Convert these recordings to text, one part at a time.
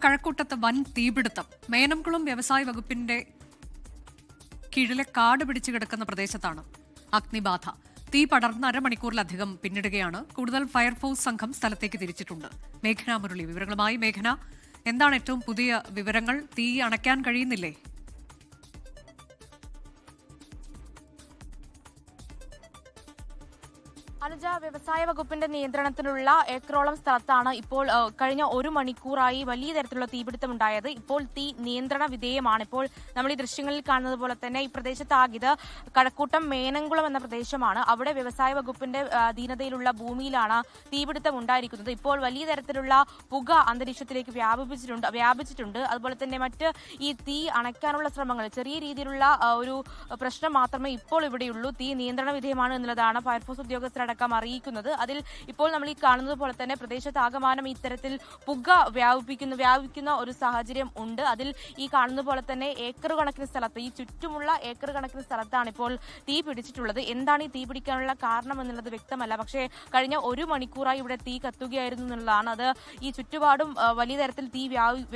കഴക്കൂട്ടത്ത് വൻ തീപിടുത്തം. മേനംകുളം വ്യവസായ വകുപ്പിന്റെ കീഴിലെ കാട് പിടിച്ചു കിടക്കുന്ന പ്രദേശത്താണ് അഗ്നിബാധ. തീ പടർന്ന് അരമണിക്കൂറിലധികം പിന്നിടുകയാണ്. കൂടുതൽ ഫയർഫോഴ്സ് സംഘം സ്ഥലത്തേക്ക് തിരിച്ചിട്ടുണ്ട്. മേഘന മുരളി വിവരങ്ങളുമായി. മേഘന, എന്താണ് ഏറ്റവും പുതിയ വിവരങ്ങൾ? തീ അണയ്ക്കാൻ കഴിയുന്നില്ലേ? അനുജ, വ്യവസായ വകുപ്പിന്റെ നിയന്ത്രണത്തിലുള്ള ഏക്കറോളം സ്ഥലത്താണ് ഇപ്പോൾ കഴിഞ്ഞ ഒരു മണിക്കൂറായി വലിയ തരത്തിലുള്ള തീപിടുത്തം ഉണ്ടായത്. ഇപ്പോൾ തീ നിയന്ത്രണ വിധേയമാണ്. ഇപ്പോൾ നമ്മൾ ഈ ദൃശ്യങ്ങളിൽ കാണുന്നത് പോലെ തന്നെ ഈ പ്രദേശത്താകിത് കഴക്കൂട്ടം മേനംകുളം എന്ന പ്രദേശമാണ്. അവിടെ വ്യവസായ വകുപ്പിന്റെ അധീനതയിലുള്ള ഭൂമിയിലാണ് തീപിടുത്തം ഉണ്ടായിരിക്കുന്നത്. ഇപ്പോൾ വലിയ തരത്തിലുള്ള പുക അന്തരീക്ഷത്തിലേക്ക് വ്യാപിച്ചിട്ടുണ്ട്. അതുപോലെ തന്നെ മറ്റ് ഈ തീ അണയ്ക്കാനുള്ള ശ്രമങ്ങൾ, ചെറിയ രീതിയിലുള്ള ഒരു പ്രശ്നം മാത്രമേ ഇപ്പോൾ ഇവിടെയുള്ളൂ. തീ നിയന്ത്രണ വിധേയമാണ് എന്നുള്ളതാണ് ഫയർഫോഴ്സ് ഉദ്യോഗസ്ഥരടക്കം അറിയിക്കുന്നത്. അതിൽ ഇപ്പോൾ നമ്മൾ ഈ കാണുന്നത് പോലെ തന്നെ പ്രദേശത്താകമാനം ഇത്തരത്തിൽ പുക വ്യാപിക്കുന്ന ഒരു സാഹചര്യം ഉണ്ട്. അതിൽ ഈ കാണുന്ന പോലെ തന്നെ ഏക്കർ കണക്കിന് സ്ഥലത്ത്, ഈ ചുറ്റുമുള്ള ഏക്കർ കണക്കിന് സ്ഥലത്താണ് ഇപ്പോൾ തീ പിടിച്ചിട്ടുള്ളത്. എന്താണ് ഈ തീ പിടിക്കാനുള്ള കാരണം എന്നുള്ളത് വ്യക്തമല്ല. പക്ഷേ കഴിഞ്ഞ ഒരു മണിക്കൂറായി ഇവിടെ തീ കത്തുകയായിരുന്നു എന്നുള്ളതാണ്. അത് ഈ ചുറ്റുപാടും വലിയ തരത്തിൽ തീ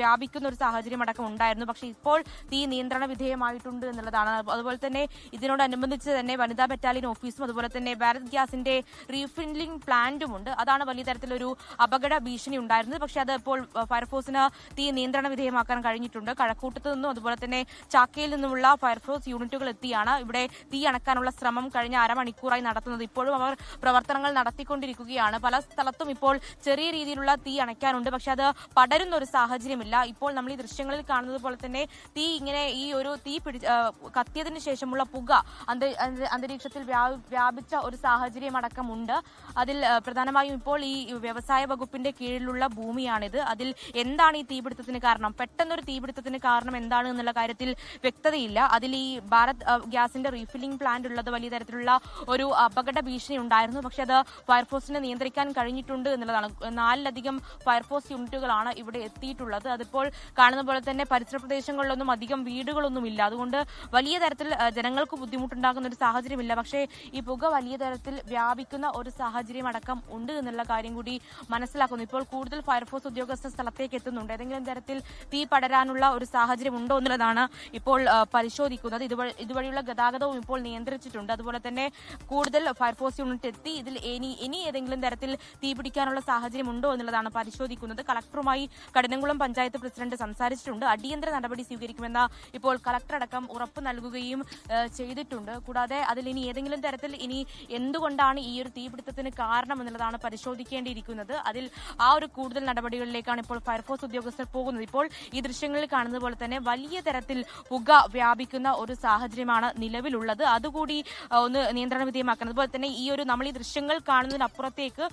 വ്യാപിക്കുന്ന ഒരു സാഹചര്യം അടക്കം ഉണ്ടായിരുന്നു. പക്ഷേ ഇപ്പോൾ തീ നിയന്ത്രണ വിധേയമായിട്ടുണ്ട് എന്നുള്ളതാണ്. അതുപോലെ തന്നെ ഇതിനോടനുബന്ധിച്ച് തന്നെ വനിതാ ബറ്റാലിയൻ ഓഫീസും അതുപോലെ തന്നെ ഭാരത് ഗ്യാസിന്റെ റീഫില്ലിംഗ് പ്ലാന്റും ഉണ്ട്. അതാണ് വലിയ തരത്തിലൊരു അപകട ഭീഷണി ഉണ്ടായിരുന്നത്. പക്ഷേ അത് ഇപ്പോൾ ഫയർഫോഴ്സിന് തീ നിയന്ത്രണ വിധേയമാക്കാൻ കഴിഞ്ഞിട്ടുണ്ട്. കഴക്കൂട്ടത്ത് നിന്നും അതുപോലെ തന്നെ ചാക്കയിൽ നിന്നുമുള്ള ഫയർഫോഴ്സ് യൂണിറ്റുകൾ എത്തിയാണ് ഇവിടെ തീ അണക്കാനുള്ള ശ്രമം കഴിഞ്ഞ അരമണിക്കൂറായി നടത്തുന്നത്. ഇപ്പോഴും അവർ പ്രവർത്തനങ്ങൾ നടത്തിക്കൊണ്ടിരിക്കുകയാണ്. പല സ്ഥലത്തും ഇപ്പോൾ ചെറിയ രീതിയിലുള്ള തീ അണയ്ക്കാനുണ്ട്. പക്ഷെ അത് പടരുന്ന ഒരു സാഹചര്യമില്ല. ഇപ്പോൾ നമ്മൾ ഈ ദൃശ്യങ്ങളിൽ കാണുന്നത് പോലെ തന്നെ തീ ഇങ്ങനെ ഈ ഒരു തീ കത്തിയതിന് ശേഷമുള്ള പുക അന്തരീക്ഷത്തിൽ വ്യാപിച്ച ഒരു സാഹചര്യം അടക്കമുണ്ട്. അതിൽ പ്രധാനമായും ഇപ്പോൾ ഈ വ്യവസായ വകുപ്പിന്റെ കീഴിലുള്ള ഭൂമിയാണിത്. അതിൽ എന്താണ് ഈ തീപിടുത്തത്തിന് കാരണം, പെട്ടെന്നൊരു തീപിടുത്തത്തിന് കാരണം എന്താണ് എന്നുള്ള കാര്യത്തിൽ വ്യക്തതയില്ല. അതിൽ ഈ ഭാരത് ഗ്യാസിന്റെ റീഫില്ലിംഗ് പ്ലാന്റ് ഉള്ളത് വലിയ തരത്തിലുള്ള ഒരു അപകട ഭീഷണി ഉണ്ടായിരുന്നു. പക്ഷെ അത് ഫയർഫോഴ്സിന് നിയന്ത്രിക്കാൻ കഴിഞ്ഞിട്ടുണ്ട് എന്നുള്ളതാണ്. 4ലധികം ഫയർഫോഴ്സ് യൂണിറ്റുകളാണ് ഇവിടെ എത്തിയിട്ടുള്ളത്. അതിപ്പോൾ കാണുന്ന പോലെ തന്നെ പരിസര പ്രദേശങ്ങളിലൊന്നും അധികം വീടുകളൊന്നുമില്ല. അതുകൊണ്ട് വലിയ തരത്തിൽ ജനങ്ങൾക്ക് ബുദ്ധിമുട്ടുണ്ടാകുന്ന ഒരു സാഹചര്യമില്ല. പക്ഷേ ഈ പുക വലിയ തരത്തിൽ വ്യാപിക്കുന്ന ഒരു സാഹചര്യം അടക്കം ഉണ്ട് എന്നുള്ള കാര്യം കൂടി മനസ്സിലാക്കുന്നു. ഇപ്പോൾ കൂടുതൽ ഫയർഫോഴ്സ് ഉദ്യോഗസ്ഥർ സ്ഥലത്തേക്ക് എത്തുന്നുണ്ട്. ഏതെങ്കിലും തരത്തിൽ തീ പടരാനുള്ള ഒരു സാഹചര്യം ഉണ്ടോ എന്നുള്ളതാണ് ഇപ്പോൾ പരിശോധിക്കുന്നത്. ഇതുവഴിയുള്ള ഗതാഗതവും ഇപ്പോൾ നിയന്ത്രിച്ചിട്ടുണ്ട്. അതുപോലെ തന്നെ കൂടുതൽ ഫയർഫോഴ്സ് യൂണിറ്റ് എത്തി ഇതിൽ ഇനി ഏതെങ്കിലും തരത്തിൽ തീ പിടിക്കാനുള്ള സാഹചര്യം ഉണ്ടോ എന്നുള്ളതാണ് പരിശോധിക്കുന്നത്. കളക്ടറുമായി കഠിനംകുളം പഞ്ചായത്ത് പ്രസിഡന്റ് സംസാരിച്ചിട്ടുണ്ട്. അടിയന്തര നടപടി സ്വീകരിക്കുമെന്ന് ഇപ്പോൾ കളക്ടർ അടക്കം ഉറപ്പ് നൽകുകയും ചെയ്തിട്ടുണ്ട്. കൂടാതെ അതിൽ ഇനി ഏതെങ്കിലും തരത്തിൽ ഇനി എന്തുകൊണ്ടാണ് ഈ ഒരു തീപിടുത്തത്തിന് കാരണം എന്നുള്ളതാണ് പരിശോധിക്കേണ്ടിയിരിക്കുന്നത്. അതിൽ ആ ഒരു കൂടുതൽ നടപടികളിലേക്കാണ് ഇപ്പോൾ ഫയർഫോഴ്സ് ഉദ്യോഗസ്ഥർ പോകുന്നത്. ഇപ്പോൾ ഈ ദൃശ്യങ്ങളിൽ കാണുന്നത് പോലെ തന്നെ വലിയ തരത്തിൽ പുക വ്യാപിക്കുന്ന ഒരു സാഹചര്യമാണ് നിലവിലുള്ളത്. അതുകൂടി ഒന്ന് നിയന്ത്രണ വിധേയമാക്കണം. അതുപോലെ തന്നെ ഈ ഒരു നമ്മൾ ഈ ദൃശ്യങ്ങൾ കാണുന്നതിനപ്പുറത്തേക്ക്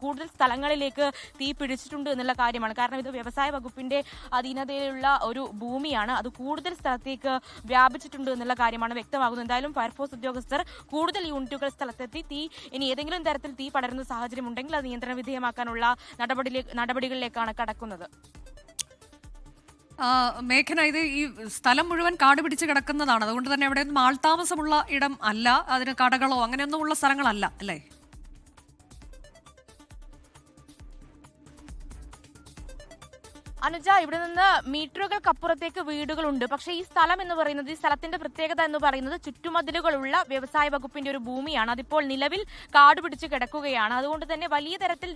കൂടുതൽ സ്ഥലങ്ങളിലേക്ക് തീ പിടിച്ചിട്ടുണ്ട് എന്നുള്ള കാര്യമാണ്. കാരണം ഇത് വ്യവസായ വകുപ്പിന്റെ അധീനതയിലുള്ള ഒരു ഭൂമിയാണ്. അത് കൂടുതൽ സ്ഥലത്തേക്ക് വ്യാപിച്ചിട്ടുണ്ട് എന്നുള്ള കാര്യമാണ് വ്യക്തമാകുന്നത്. എന്തായാലും ഫയർഫോഴ്സ് ഉദ്യോഗസ്ഥർ കൂടുതൽ യൂണിറ്റുകൾ സ്ഥലത്തെത്തി ഇനി ഏതെങ്കിലും തരത്തിൽ തീ പടരുന്ന സാഹചര്യം ഉണ്ടെങ്കിൽ അത് നിയന്ത്രണ വിധേയമാക്കാനുള്ള നടപടികളിലേക്കാണ് കടക്കുന്നത്. മേഘന, ഇത് ഈ സ്ഥലം മുഴുവൻ കാട് പിടിച്ച് കിടക്കുന്നതാണ്. അതുകൊണ്ട് തന്നെ എവിടെയൊന്നും ആൾതാമസമുള്ള ഇടം അല്ല, അതിന് കടകളോ അങ്ങനെയൊന്നും ഉള്ള സ്ഥലങ്ങളല്ല അല്ലേ? അനുജ, ഇവിടെ നിന്ന് മീറ്ററുകൾക്കപ്പുറത്തേക്ക് വീടുകളുണ്ട്. പക്ഷേ ഈ സ്ഥലം എന്ന് പറയുന്നത്, ഈ സ്ഥലത്തിന്റെ പ്രത്യേകത എന്ന് പറയുന്നത് ചുറ്റുമതിലുകളുള്ള വ്യവസായ വകുപ്പിന്റെ ഒരു ഭൂമിയാണ്. അതിപ്പോൾ നിലവിൽ കാട് പിടിച്ച് കിടക്കുകയാണ്. അതുകൊണ്ട് തന്നെ വലിയ തരത്തിൽ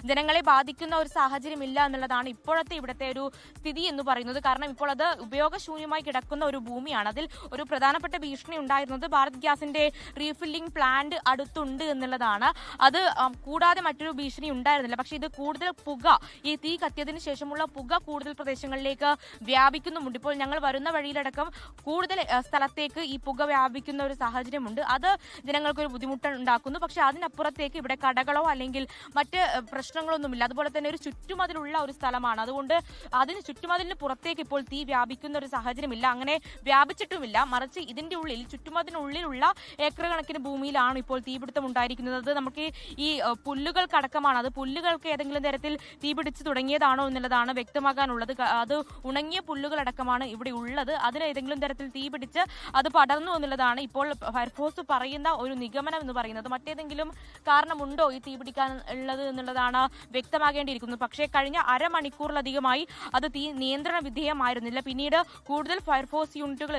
ജനങ്ങളെ ബാധിക്കുന്ന ഒരു സാഹചര്യം ഇല്ല എന്നുള്ളതാണ് ഇപ്പോഴത്തെ ഇവിടുത്തെ ഒരു സ്ഥിതി എന്ന് പറയുന്നത്. കാരണം ഇപ്പോൾ അത് ഉപയോഗശൂന്യമായി കിടക്കുന്ന ഒരു ഭൂമിയാണ്. അതിൽ ഒരു പ്രധാനപ്പെട്ട ഭീഷണി ഉണ്ടായിരുന്നത് ഭാരത് ഗ്യാസിന്റെ റീഫില്ലിംഗ് പ്ലാന്റ് അടുത്തുണ്ട് എന്നുള്ളതാണ്. അത് കൂടാതെ മറ്റൊരു ഭീഷണി ഉണ്ടായിരുന്നില്ല. പക്ഷേ ഇത് കൂടുതൽ പുക, ഈ തീ കത്തിയതിനു ശേഷമുള്ള പുക കൂടുതൽ പ്രദേശങ്ങളിലേക്ക് വ്യാപിക്കുന്നുമുണ്ട്. ഇപ്പോൾ ഞങ്ങൾ വരുന്ന വഴിയിലടക്കം കൂടുതൽ സ്ഥലത്തേക്ക് ഈ പുക വ്യാപിക്കുന്ന ഒരു സാഹചര്യമുണ്ട്. അത് ജനങ്ങൾക്കൊരു ബുദ്ധിമുട്ട് ഉണ്ടാക്കുന്നു. പക്ഷെ അതിനപ്പുറത്തേക്ക് ഇവിടെ കടകളോ അല്ലെങ്കിൽ മറ്റ് പ്രശ്നങ്ങളൊന്നുമില്ല. അതുപോലെ തന്നെ ഒരു ചുറ്റുമതിലുള്ള ഒരു സ്ഥലമാണ്. അതുകൊണ്ട് അതിന് ചുറ്റുമതിലിന് പുറത്തേക്ക് ഇപ്പോൾ തീ വ്യാപിക്കുന്ന ഒരു സാഹചര്യമില്ല. അങ്ങനെ വ്യാപിച്ചിട്ടുമില്ല. മറിച്ച് ഇതിന്റെ ഉള്ളിൽ, ചുറ്റുമതിനുള്ളിലുള്ള ഏക്കർ കണക്കിന് ഭൂമിയിലാണ് ഇപ്പോൾ തീപിടുത്തം ഉണ്ടായിരിക്കുന്നത്. അത് നമുക്ക് ഈ പുല്ലുകൾക്കടക്കമാണ്. അത് പുല്ലുകൾക്ക് ഏതെങ്കിലും തരത്തിൽ തീപിടിച്ച് തുടങ്ങിയതാണോ എന്നുള്ളതാണ് എന്നുള്ളതാണ് വ്യക്തമാക്കാനുള്ളത്. അത് ഉണങ്ങിയ പുല്ലുകളടക്കമാണ് ഇവിടെ ഉള്ളത്. അതിന് ഏതെങ്കിലും തരത്തിൽ തീ പിടിച്ച് അത് പടർന്നു എന്നുള്ളതാണ് ഇപ്പോൾ ഫയർഫോഴ്സ് പറയുന്ന ഒരു നിഗമനം എന്ന് പറയുന്നത്. മറ്റേതെങ്കിലും കാരണമുണ്ടോ ഈ തീ പിടിക്കാൻ ഉള്ളത് എന്നുള്ളതാണ് വ്യക്തമാകേണ്ടിയിരിക്കുന്നത്. പക്ഷേ കഴിഞ്ഞ അരമണിക്കൂറിലധികമായി അത് തീ നിയന്ത്രണ വിധേയമായിരുന്നില്ല. പിന്നീട് കൂടുതൽ ഫയർഫോഴ്സ് യൂണിറ്റുകൾ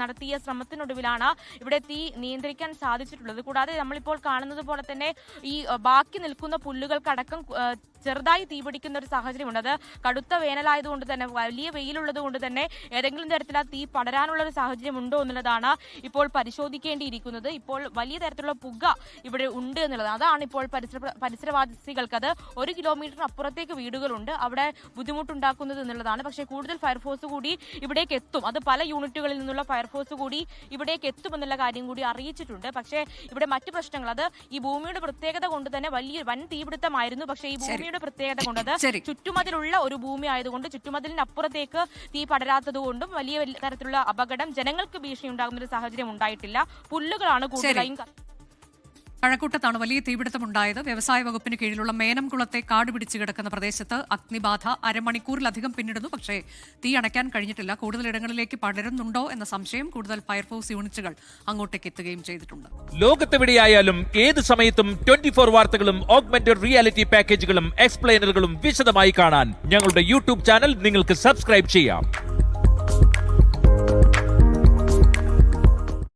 നടത്തിയ ശ്രമത്തിനൊടുവിലാണ് ഇവിടെ തീ നിയന്ത്രിക്കാൻ സാധിച്ചിട്ടുള്ളത്. കൂടാതെ നമ്മളിപ്പോൾ കാണുന്നത് പോലെ തന്നെ ഈ ബാക്കി നിൽക്കുന്ന പുല്ലുകൾക്കടക്കം ചെറുതായി തീപിടിക്കുന്ന ഒരു സാഹചര്യമുണ്ട്. അത് കടുത്ത വേനലായതുകൊണ്ട് തന്നെ, വലിയ വെയിലുള്ളത് കൊണ്ട് തന്നെ ഏതെങ്കിലും തരത്തിൽ ആ തീ പടരാനുള്ള ഒരു സാഹചര്യം ഉണ്ടോ എന്നുള്ളതാണ് ഇപ്പോൾ പരിശോധിക്കേണ്ടിയിരിക്കുന്നത്. ഇപ്പോൾ വലിയ തരത്തിലുള്ള പുക ഇവിടെ ഉണ്ട് എന്നുള്ളത്, അതാണ് ഇപ്പോൾ പരിസരവാസികൾക്ക്, അത് 1 കിലോമീറ്റർ അപ്പുറത്തേക്ക് വീടുകളുണ്ട്, അവിടെ ബുദ്ധിമുട്ടുണ്ടാക്കുന്നത് എന്നുള്ളതാണ്. പക്ഷേ കൂടുതൽ ഫയർഫോഴ്സ് കൂടി ഇവിടേക്ക് എത്തും, അത് പല യൂണിറ്റുകളിൽ നിന്നുള്ള ഫയർഫോഴ്സ് കൂടി ഇവിടേക്ക് എത്തുമെന്നുള്ള കാര്യം കൂടി അറിയിച്ചിട്ടുണ്ട്. പക്ഷേ ഇവിടെ മറ്റു പ്രശ്നങ്ങൾ, അത് ഈ ഭൂമിയുടെ പ്രത്യേകത കൊണ്ട് തന്നെ വൻ തീപിടുത്തമായിരുന്നു. പക്ഷേ ഈ ഭൂമിയുടെ പ്രത്യേകത കൊണ്ടത് ചുറ്റുമതിലുള്ള ഒരു ഭൂമി ആയതുകൊണ്ട്, ചുറ്റുമതിലിനപ്പുറത്തേക്ക് തീ പടരാത്തത് കൊണ്ടും വലിയ തരത്തിലുള്ള അപകടം, ജനങ്ങൾക്ക് ഭീഷണി ഉണ്ടാകുന്ന ഒരു സാഹചര്യം ഉണ്ടായിട്ടില്ല. പുല്ലുകളാണ് കൂടുതലായും. കഴക്കൂട്ടത്താണ് വലിയ തീപിടുത്തമുണ്ടായത്. വ്യവസായ വകുപ്പിന് കീഴിലുള്ള മേനംകുളത്തെ കാട് പിടിച്ചു കിടക്കുന്ന പ്രദേശത്ത് അഗ്നിബാധ അരമണിക്കൂറിലധികം പിന്നിടുന്നു. പക്ഷേ തീ അണയ്ക്കാൻ കഴിഞ്ഞിട്ടില്ല. കൂടുതൽ ഇടങ്ങളിലേക്ക് പടരുന്നുണ്ടോ എന്ന സംശയം. കൂടുതൽ ഫയർഫോഴ്സ് യൂണിറ്റുകൾ അങ്ങോട്ടേക്ക് എത്തുകയും ചെയ്തിട്ടുണ്ട്. ലോകത്തെവിടെയായാലും ഏത് സമയത്തും 24 വാർത്തകളും ഓഗ്മെന്റഡ് റിയാലിറ്റി പാക്കേജുകളും എക്സ്പ്ലെയിനറുകളും വിശദമായി കാണാൻ ഞങ്ങളുടെ യൂട്യൂബ് ചാനൽ നിങ്ങൾക്ക് സബ്സ്ക്രൈബ് ചെയ്യാം.